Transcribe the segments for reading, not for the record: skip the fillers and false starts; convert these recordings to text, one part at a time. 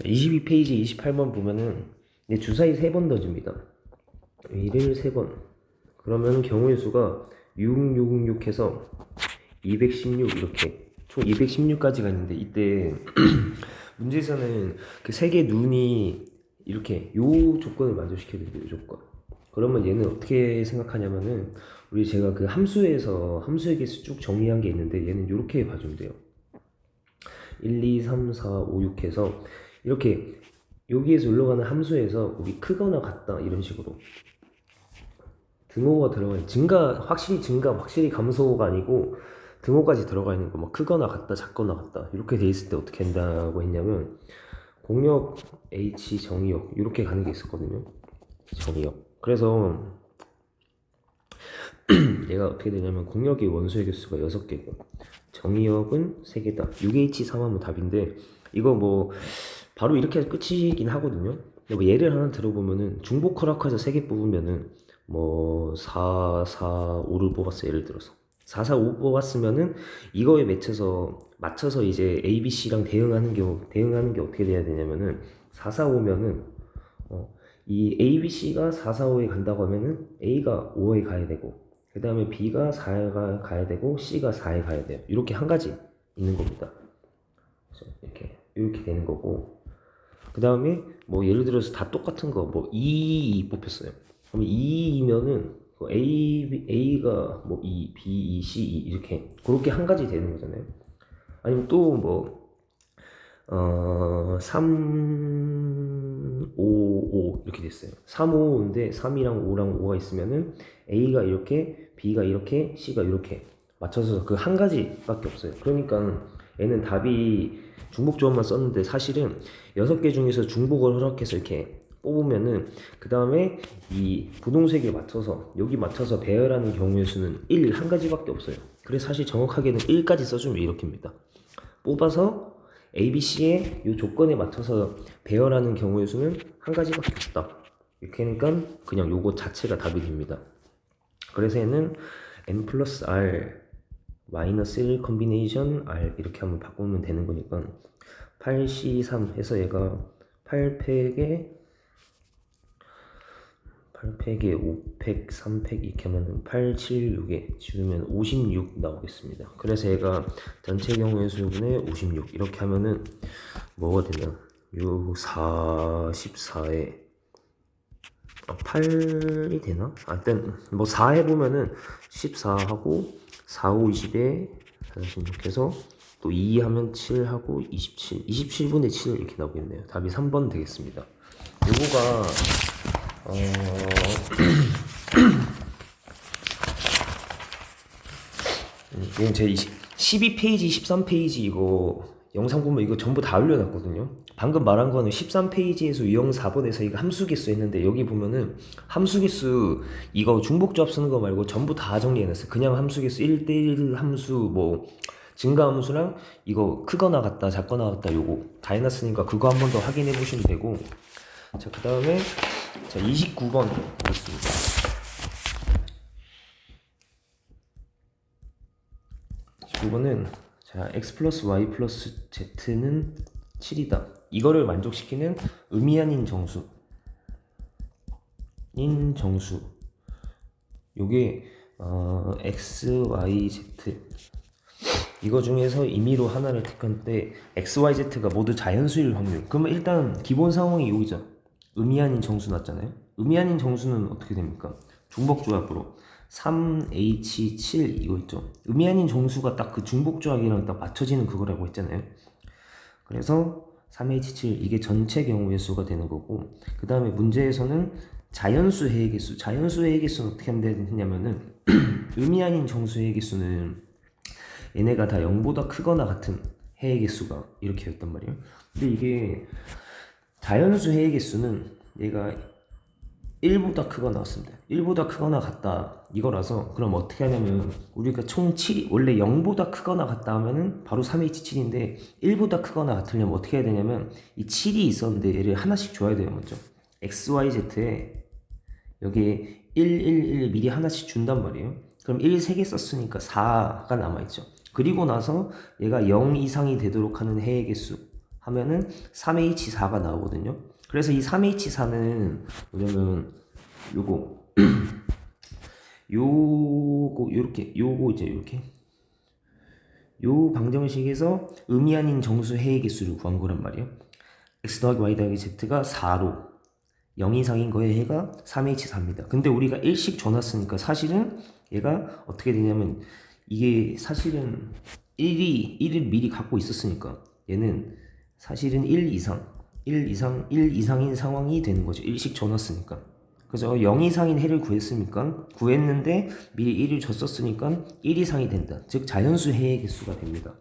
자, 22페이지 28번 보면은 주사위 3번 더 줍니다. 위를 3번. 그러면 경우의 수가 666 해서 216 이렇게 총 216까지가 있는데, 이때 문제에서는 그 세 개 눈이 이렇게 요 조건을 만족시켜야 돼요. 요 조건. 그러면 얘는 어떻게 생각하냐면은, 우리 제가 그 함수에서 함수의 개수 쭉 정리한 게 있는데, 얘는 이렇게 봐주면 돼요. 1, 2, 3, 4, 5, 6 해서 이렇게 여기에서 올라가는 함수에서 우리 크거나 같다 이런 식으로 등호가 들어가 있는, 증가 확실히 감소가 아니고 등호까지 들어가 있는 거, 뭐 크거나 같다 작거나 같다 이렇게 돼 있을 때 어떻게 한다고 했냐면, 공역 H 정의역 이렇게 가는 게 있었거든요. 정의역. 그래서 얘가 어떻게 되냐면, 공역의 원소의 개수가 6개고 정의역은 3개다. 6H3 하면 답인데, 이거 뭐 바로 이렇게 해서 끝이긴 하거든요. 근데 뭐 예를 하나 들어보면은, 중복 허락해서 3개 뽑으면은 뭐 4, 4, 5를 뽑았어. 예를 들어서 4, 4, 5 뽑았으면은 이거에 맞춰서 이제 A, B, C랑 대응하는 게 어떻게 돼야 되냐면은, 4, 4, 5면은 이 A, B, C가 4, 4, 5에 간다고 하면은 A가 5에 가야 되고, 그 다음에 B가 4에 가야 되고, C가 4에 가야 돼요. 이렇게 한 가지 있는 겁니다. 그래서 이렇게 되는 거고, 그 다음에 뭐 예를 들어서 다 똑같은 거, 뭐 2 뽑혔어요. 그럼 2이면은 A가 뭐 2, B, 2, C, 2 이렇게 그렇게 한 가지 되는 거잖아요. 아니면 또 뭐 3, 5, 5 이렇게 됐어요. 3, 5인데 3이랑 5랑 5가 있으면은 A가 이렇게, B가 이렇게, C가 이렇게 맞춰서 그 한 가지밖에 없어요. 그러니까 얘는 답이 중복 조합만 썼는데, 사실은 6개 중에서 중복을 허락해서 이렇게 뽑으면은, 그 다음에 이 부동색에 맞춰서 여기 맞춰서 배열하는 경우의 수는 1, 한 가지밖에 없어요. 그래서 사실 정확하게는 1까지 써주면 이렇게입니다. 뽑아서 A, B, C의 이 조건에 맞춰서 배열하는 경우의 수는 한 가지밖에 없다. 이렇게 하니까 그냥 요거 자체가 답이 됩니다. 그래서 얘는 N 플러스 R 마이너스 1 컨비네이션 R 이렇게 한번 바꾸면 되는 거니까, 8C3 해서 얘가 8팩에 5팩, 3팩 이렇게 하면 8, 7, 6에 지우면 56 나오겠습니다. 그래서 얘가 전체 경우의 수분의 56 이렇게 하면은 뭐가 되냐, 6, 4, 14에 8이 되나? 일단 뭐 4 해보면은 14하고 4, 5, 20에 46 해서 또 2 하면 7 하고 27, 27분의 7 이렇게 나오겠네요. 답이 3번 되겠습니다. 요거가 이건 제 12페이지, 13페이지 이거 영상 보면 이거 전부 다 올려놨거든요. 방금 말한 거는 13페이지에서 유형 4번에서 이거 함수개수 했는데, 여기 보면은 함수개수 이거 중복조합 쓰는 거 말고 전부 다 정리해놨어요. 그냥 함수개수 1대1 함수, 뭐 증가함수랑 이거 크거나 같다 작거나 같다 요거 다 해놨으니까 그거 한 번 더 확인해 보시면 되고. 자, 그 다음에 29번 보겠습니다. 29번은 x 플러스 y 플러스 z는 7이다. 이거를 만족시키는 의미아닌 정수. 요게 x, y, z. 이거 중에서 임의로 하나를 택한 때 x, y, z가 모두 자연수일 확률. 그러면 일단 기본 상황이 여기죠. 의미아닌 정수 났잖아요. 의미아닌 정수는 어떻게 됩니까? 중복조합으로 3H7 이거 있죠. 의미아닌 정수가 딱 그 중복조합이랑 딱 맞춰지는 그거라고 했잖아요. 그래서 3H7 이게 전체 경우의 수가 되는 거고, 그 다음에 문제에서는 자연수 해의 개수. 자연수 해의 개수는 어떻게 하면 되냐면은 의미아닌 정수 해의 개수는 얘네가 다 0보다 크거나 같은 해의 개수가 이렇게 였단 말이에요. 근데 이게 자연수 해의 개수는 얘가 1보다 크거나 같습니다. 1보다 크거나 같다 이거라서, 그럼 어떻게 하냐면, 우리가 총 7이 원래 0보다 크거나 같다 하면은 바로 3H7인데 1보다 크거나 같으려면 어떻게 해야 되냐면, 이 7이 있었는데 얘를 하나씩 줘야 돼요. 먼저 XYZ에 여기에 1, 1, 1 미리 하나씩 준단 말이에요. 그럼 1 3개 썼으니까 4가 남아있죠. 그리고 나서 얘가 0 이상이 되도록 하는 해의 개수, 하면은 3H4가 나오거든요. 그래서 이 3H4는 뭐냐면 요거 요거 이제 요렇게 요 방정식에서 의미 아닌 정수 해의 개수를 구한 거란 말이에요. x 더하기 y 더하기 z가 4로 0 이상인 거의 해가 3H4입니다. 근데 우리가 일씩 줘놨으니까 사실은 얘가 어떻게 되냐면 이게 사실은 1을 미리 갖고 있었으니까 얘는 사실은 1 이상인 상황이 되는 거죠. 일씩 줘놨으니까. 그래서 0 이상인 해를 구했는데 미리 1을 줬었으니까 1 이상이 된다. 즉 자연수 해의 개수가 됩니다.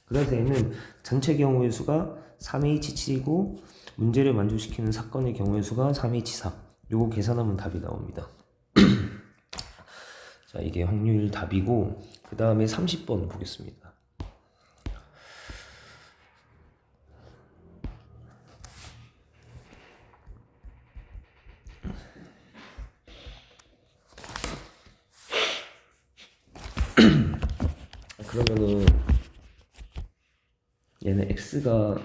그래서 얘는 전체 경우의 수가 3H7이고 문제를 만족시키는 사건의 경우의 수가 3H4. 요거 계산하면 답이 나옵니다. 자, 이게 확률 답이고 그 다음에 30번 보겠습니다. 그러면은 얘는 x가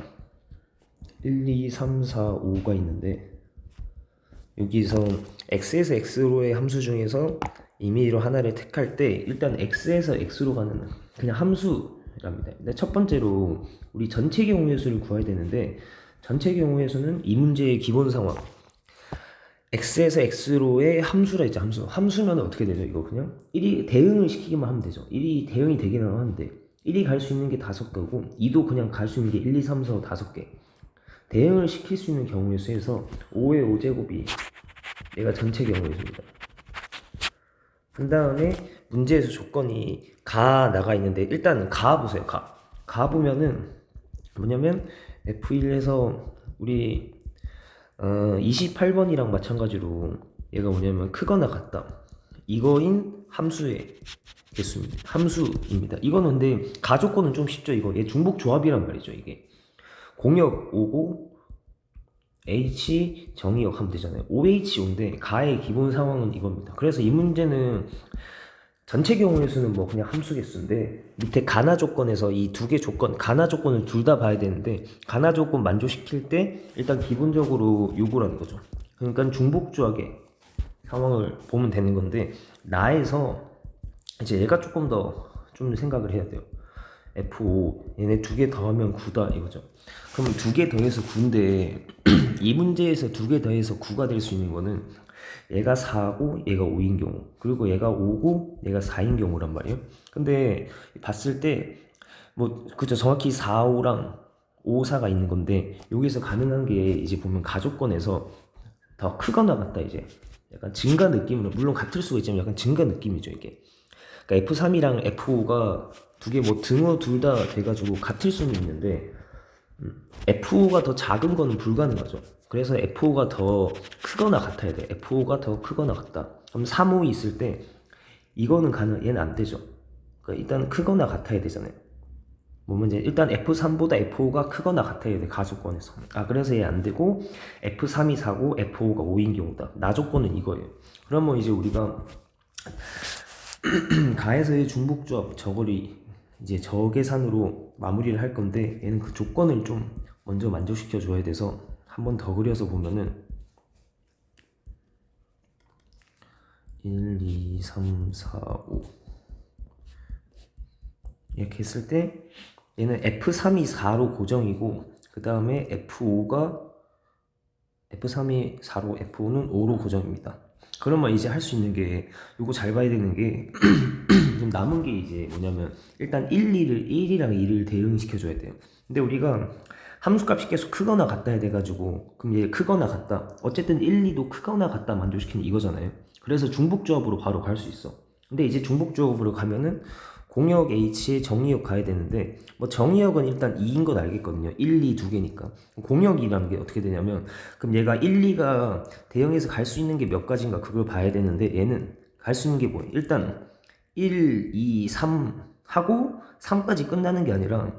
1, 2, 3, 4, 5가 있는데 여기서 x에서 x로의 함수 중에서 임의로 하나를 택할 때 일단 x에서 x로 가는 그냥 함수랍니다. 근데 첫 번째로 우리 전체 경우의 수를 구해야 되는데 전체 경우의 수는 이 문제의 기본 상황 x에서 x로의 함수라 했죠. 함수면 어떻게 되죠? 이거 그냥 1이 대응을 시키기만 하면 되죠. 1이 대응이 되기만 하면 돼. 1이 갈 수 있는 게 5개고 2도 그냥 갈 수 있는 게 1, 2, 3, 4, 5, 5개. 대응을 시킬 수 있는 경우의 수에서 5의 5제곱이 얘가 전체 경우의 수입니다. 그 다음에 문제에서 조건이 가 나가 있는데 일단 가 보세요. 가 보면은 뭐냐면 F1에서 우리 28번이랑 마찬가지로 얘가 뭐냐면 크거나 같다. 이거인 함수의 개수입니다. 함수입니다. 이거는 근데 가 조건은 좀 쉽죠. 이거 얘 중복 조합이란 말이죠. 이게 공역 5고 H 정의역 하면 되잖아요. OHO인데 가의 기본 상황은 이겁니다. 그래서 이 문제는 전체 경우의 수는 뭐 그냥 함수 개수인데 밑에 가나 조건에서 이 두 개 조건 가나 조건을 둘 다 봐야 되는데 가나 조건 만족시킬 때 일단 기본적으로 요구라는 거죠. 그러니까 중복 조합의 상황을 보면 되는 건데 나에서 이제 얘가 조금 더 좀 생각을 해야 돼요. F5 얘네 두 개 더하면 9다 이거죠. 그럼 두 개 더해서 9인데 이 문제에서 두 개 더해서 9가 될 수 있는 거는 얘가 4고 얘가 5인 경우 그리고 얘가 5고 얘가 4인 경우란 말이에요. 근데 봤을 때 뭐 그죠 정확히 4, 5랑 5, 4가 있는 건데 여기서 가능한 게 이제 보면 가족권에서 더 크거나 같다 이제 약간 증가 느낌으로 물론 같을 수가 있지만 약간 증가 느낌이죠 이게. 그러니까 F3이랑 F5가 두 개 뭐 등호 둘 다 돼가지고 같을 수는 있는데 F5가 더 작은 거는 불가능하죠. 그래서 F5가 더 크거나 같아야 돼. F5가 더 크거나 같다. 그럼 3, 5 있을 때 이거는 얘는 안 되죠. 그러니까 일단 크거나 같아야 되잖아요. 뭐면 이제 일단 F3보다 F5가 크거나 같아야 돼. 가조건에서. 그래서 얘 안 되고 F3이 4고 F5가 5인 경우다. 나 조건은 이거예요. 그러면 이제 우리가 가에서의 중복조합 저거를 이제 저 계산으로 마무리를 할 건데 얘는 그 조건을 좀 먼저 만족시켜 줘야 돼서 한 번 더 그려서 보면은 1, 2, 3, 4, 5 이렇게 했을 때 얘는 F3이 4로 고정이고 그 다음에 F3이 4로 F5는 5로 고정입니다. 그러면 이제 할 수 있는 게 요거 잘 봐야 되는 게 좀 남은 게 이제 뭐냐면 일단 1이랑 2를 대응시켜 줘야 돼요. 근데 우리가 함수값이 계속 크거나 같다 돼가지고 그럼 얘 크거나 같다 어쨌든 1, 2도 크거나 같다 만족시키는 이거잖아요. 그래서 중복조합으로 바로 갈 수 있어. 근데 이제 중복조합으로 가면은 공역 H에 정의역 가야 되는데 뭐 정의역은 일단 2인 건 알겠거든요. 1, 2 두 개니까. 공역이라는 게 어떻게 되냐면 그럼 얘가 1, 2가 대형에서 갈 수 있는 게 몇 가지인가 그걸 봐야 되는데 얘는 갈 수 있는 게 뭐예요? 일단 1, 2, 3 하고 3까지 끝나는 게 아니라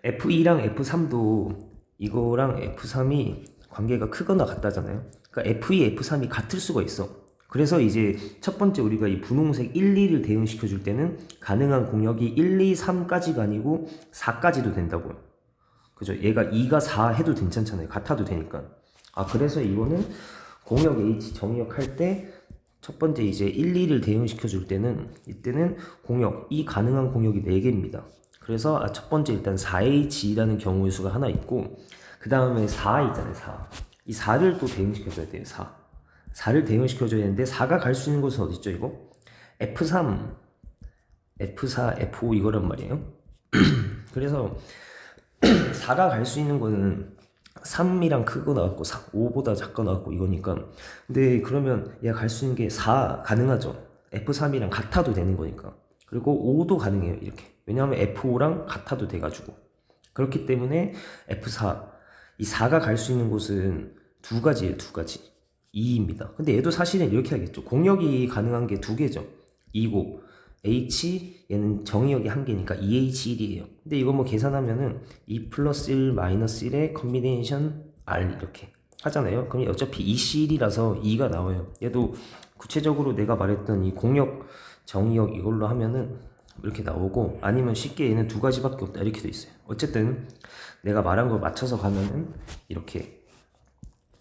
F2랑 F3도 이거랑 F3이 관계가 크거나 같다잖아요. 그러니까 F2, F3이 같을 수가 있어. 그래서 이제 첫 번째 우리가 이 분홍색 1, 2를 대응시켜 줄 때는 가능한 공역이 1, 2, 3까지가 아니고 4까지도 된다고요. 그죠? 얘가 2가 4 해도 괜찮잖아요. 같아도 되니까. 아, 그래서 이거는 공역 H 정의역 할 때 첫 번째 이제 1, 2를 대응시켜 줄 때는 이때는 공역, 이 가능한 공역이 4개입니다. 그래서 첫 번째 일단 4H라는 경우의 수가 하나 있고, 그 다음에 4 있잖아요. 4. 이 4를 또 대응시켜 줘야 돼요. 4. 4를 대응시켜 줘야 되는데 4가 갈 수 있는 곳은 어디 있죠, 이거? F3, F4, F5 이거란 말이에요. 그래서 4가 갈 수 있는 거는 3이랑 크고 나왔고 5보다 작거 나왔고 이거니까. 근데 그러면 얘가 갈 수 있는 게 4 가능하죠. F3이랑 같아도 되는 거니까. 그리고 5도 가능해요. 이렇게. 왜냐하면 F5랑 같아도 돼가지고. 그렇기 때문에 F4, 이 4가 갈 수 있는 곳은 두 가지예요. 두 가지. 2입니다. 근데 얘도 사실은 이렇게 하겠죠. 공역이 가능한 게 두 개죠. 2고 H 얘는 정의역이 한 개니까 2H1이에요. 근데 이거 뭐 계산하면은 2 플러스 1 마이너스 1의 컨비네이션 R 이렇게 하잖아요. 그럼 어차피 2C1이라서 2가 나와요. 얘도 구체적으로 내가 말했던 이 공역 정의역 이걸로 하면은 이렇게 나오고, 아니면 쉽게 얘는 두 가지밖에 없다 이렇게 돼 있어요. 어쨌든 내가 말한 걸 맞춰서 가면은 이렇게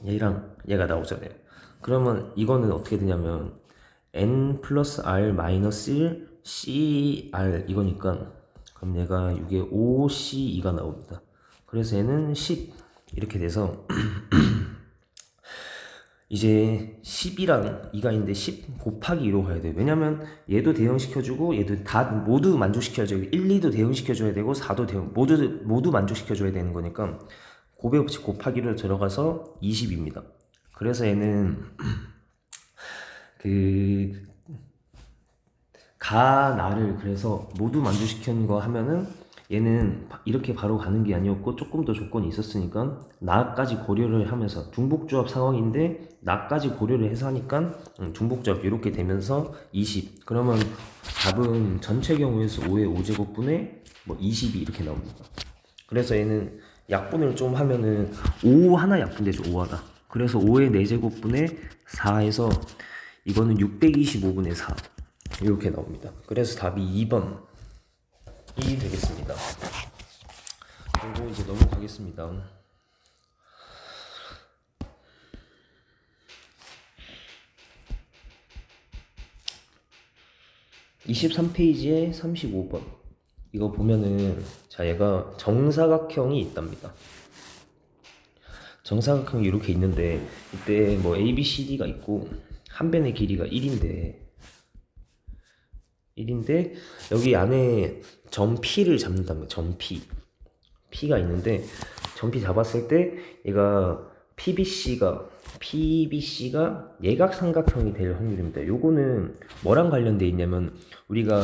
얘랑 얘가 나오잖아요. 그러면 이거는 어떻게 되냐면 n 플러스 r 마이너스 1 cr 이거니까, 그럼 얘가 이게 5c2가 나옵니다. 그래서 얘는 10 이렇게 돼서 이제 10이랑 2가 있는데 10 곱하기 2로 가야 돼요. 왜냐면 얘도 대응시켜주고 얘도 다 모두 만족시켜줘야 되고 1, 2도 대응시켜줘야 되고 4도 모두 만족시켜줘야 되는 거니까 곱하기로 들어가서 20입니다. 그래서 얘는 나를 그래서 모두 만족시키는 거 하면은 얘는 이렇게 바로 가는 게 아니었고 조금 더 조건이 있었으니까 나까지 고려를 하면서 중복조합 상황인데 나까지 고려를 해서 하니까 중복조합 이렇게 되면서 20. 그러면 답은 전체 경우에서 5의 5제곱분의 뭐 20이 이렇게 나옵니다. 그래서 얘는 약분을 좀 하면은 5 하나 약분되죠. 5 하나. 그래서 5의 4제곱분의 4에서 이거는 625분의 4 이렇게 나옵니다. 그래서 답이 2번이 되겠습니다. 그리고 이제 넘어가겠습니다. 23페이지에 35번. 이거 보면은 자, 얘가 정사각형이 있답니다. 정사각형이 이렇게 있는데 이때 뭐 A, B, C, D가 있고 한 변의 길이가 1인데 여기 안에 점 P를 잡는다면 점 P가 있는데 점 P 잡았을 때 얘가 PBC가 예각삼각형이 될 확률입니다. 요거는 뭐랑 관련돼 있냐면 우리가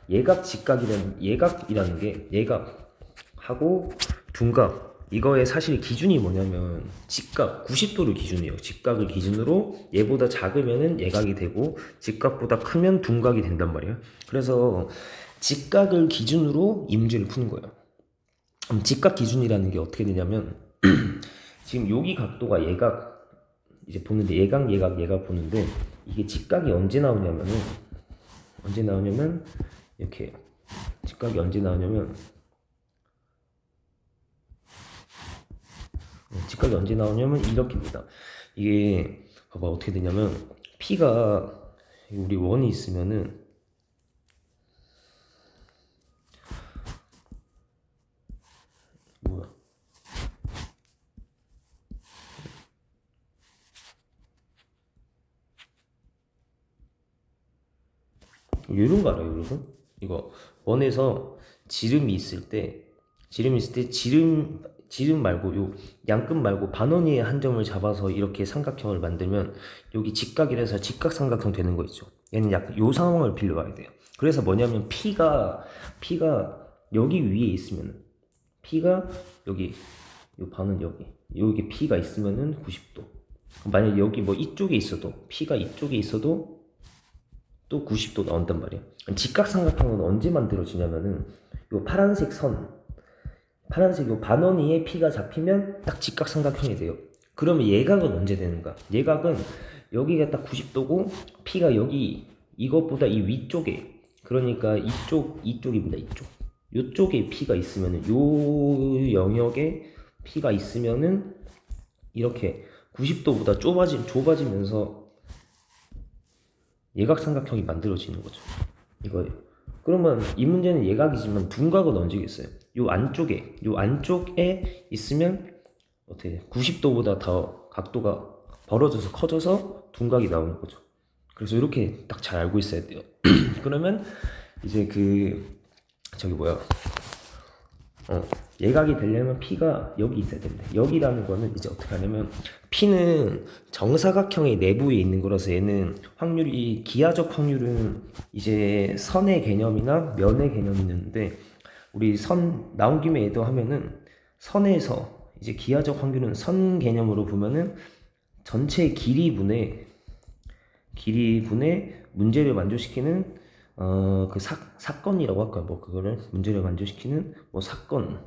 예각이라는 게 예각하고 둔각, 이거의 사실 기준이 뭐냐면 직각 90도를 기준이에요. 직각을 기준으로 얘보다 작으면은 예각이 되고 직각보다 크면 둔각이 된단 말이에요. 그래서 직각을 기준으로 이 문제를 푸는 거예요. 직각 기준이라는 게 어떻게 되냐면 지금 여기 각도가 예각 이제 보는데 예각 보는데 이게 직각이 언제 나오냐면 이렇게 직각이 언제 나오냐면 이렇게입니다. 이게 봐봐 어떻게 되냐면 P가 우리 원이 있으면은 뭐야 이런 거 알아요, 여러분? 이거 원에서 지름이 있을 때 지름 말고 요 양끝 말고 반원위의 한 점을 잡아서 이렇게 삼각형을 만들면 여기 직각이라서 직각삼각형 되는 거 있죠. 얘는 약간 요 상황을 빌려와야 돼요. 그래서 뭐냐면 P가 여기 위에 있으면 P가 여기 요 반은 여기 P가 있으면은 90도. 만약 여기 뭐 이쪽에 있어도 P가 이쪽에 있어도 또 90도 나온단 말이야. 직각삼각형은 언제 만들어지냐면은 요 파란색 요 반원위에 P가 잡히면 딱 직각삼각형이 돼요. 그러면 예각은 언제 되는가? 예각은 여기가 딱 90도고 P가 여기 이것보다 이 위쪽에, 그러니까 이쪽입니다. 요쪽에 P가 있으면은 요 영역에 P가 있으면은 이렇게 90도보다 좁아지면서 예각삼각형이 만들어지는 거죠. 이거예요. 그러면 이 문제는 예각이지만 둔각은 언제겠어요? 요 안쪽에 있으면 어떻게 90도보다 더 각도가 벌어져서 커져서 둔각이 나오는 거죠. 그래서 이렇게 딱 잘 알고 있어야 돼요. 그러면 이제 예각이 되려면 P가 여기 있어야 됩니다. 여기라는 거는 이제 어떻게 하냐면 P는 정사각형의 내부에 있는 거라서 얘는 확률이 기하적 확률은 이제 선의 개념이나 면의 개념이 있는데 우리 선 나온 김에 얘도 하면은 선에서 이제 기하적 확률은 선 개념으로 보면은 전체 길이분의 문제를 만족시키는 그 사건이라고 할까요? 뭐 그거를 문제를 만족시키는 뭐 사건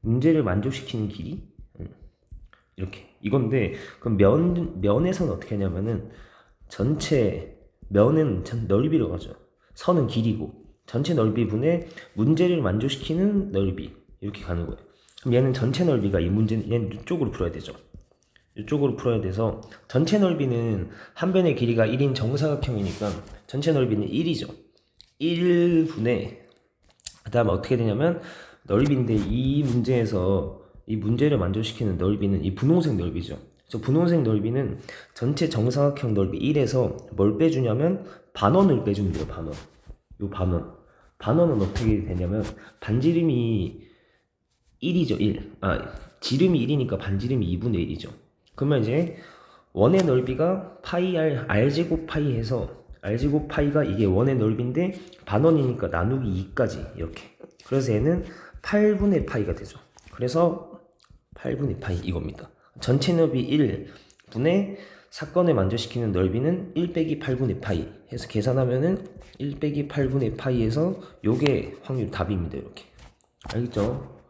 문제를 만족시키는 길이 이렇게 이건데 그럼 면에서는 어떻게 하냐면은 전체 면은 넓이라고 하죠. 선은 길이고 전체 넓이분의 문제를 만족시키는 넓이 이렇게 가는 거예요. 그럼 얘는 전체 넓이가 이 문제는 얘는 이쪽으로 풀어야 되죠. 이쪽으로 풀어야 돼서 전체 넓이는 한 변의 길이가 1인 정사각형이니까 전체 넓이는 1이죠. 1분의 그 다음에 어떻게 되냐면 넓이인데 이 문제에서 이 문제를 만족시키는 넓이는 이 분홍색 넓이죠. 저 분홍색 넓이는 전체 정사각형 넓이 1에서 뭘 빼주냐면 반원을 빼주면 돼요. 반원. 요 반원은 어떻게 되냐면 반지름이 1이죠. 1. 지름이 1이니까 반지름이 2분의 1이죠. 그러면 이제 원의 넓이가 파이 r 제곱 파이 해서 r 제곱 파이가 이게 원의 넓이인데 반원이니까 나누기 2까지 이렇게. 그래서 얘는 8분의 파이가 되죠. 그래서 8분의 파이 이겁니다. 전체 넓이 1분의 사건을 만족시키는 넓이는 1 빼기 8분의 파이 해서 계산하면은 1 빼기 8분의 파이에서 요게 확률 답입니다. 이렇게. 알겠죠?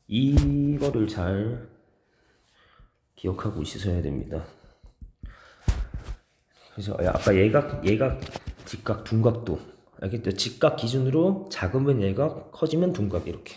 이거를 잘 기억하고 있으셔야 됩니다. 그래서 아까 예각, 직각, 둔각도 알겠죠? 직각 기준으로 작으면 예각, 커지면 둔각 이렇게.